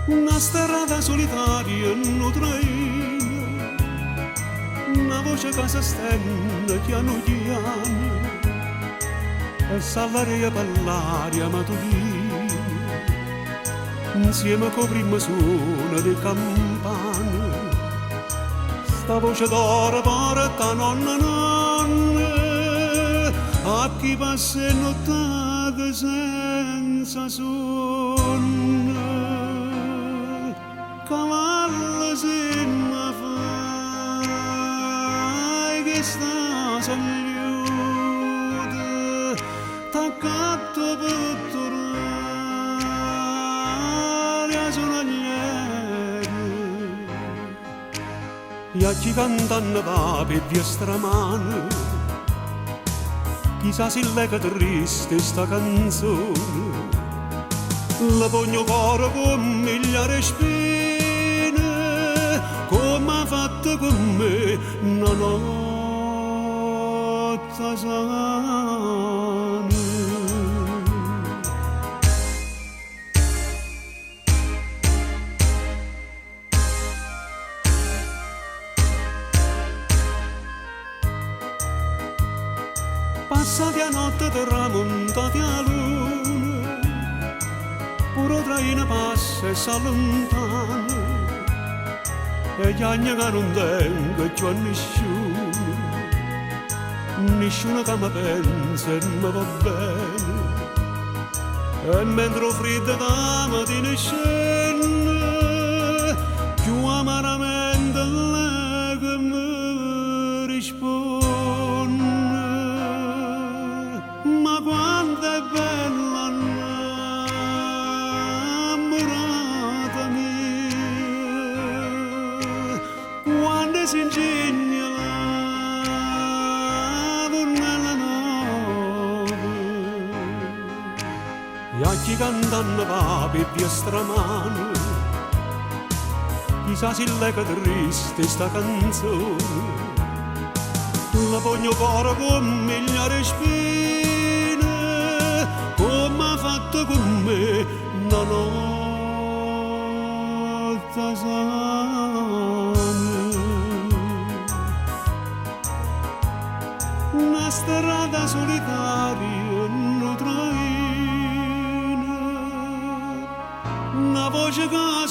una strada solitaria non traina, una voce che si stende piano piano e salvare per l'aria matutina, insieme con prima suono di campane. Sta voce d'oro porta nonna, a chi passa nottate senza sonno. Cavallo se ne fai che sta saluta, t'accatto per tornare a sonagliere. E a chi cantano va per via stramane, chissà se lega triste sta canzone, la pogno cuore con migliaia spine, come ha fatto con me una notte sana. Passati a notte tramontati a luna, pure traina passa e s'allontana, e gli anni che non tengo già nessuno che mi pensa e mi va bene. E mentre freddo da mattina scende, più amaramente lei che mi risponde. Ma quanto è bella innamorata mia, quando si ingegna la nella nave, e a chi cantano va per via stramane, chissà se lega triste sta canzone, la pogno cuore con migliaia spine, come ha fatto con me una notte sana. Una strada solitaria non traina, una voce che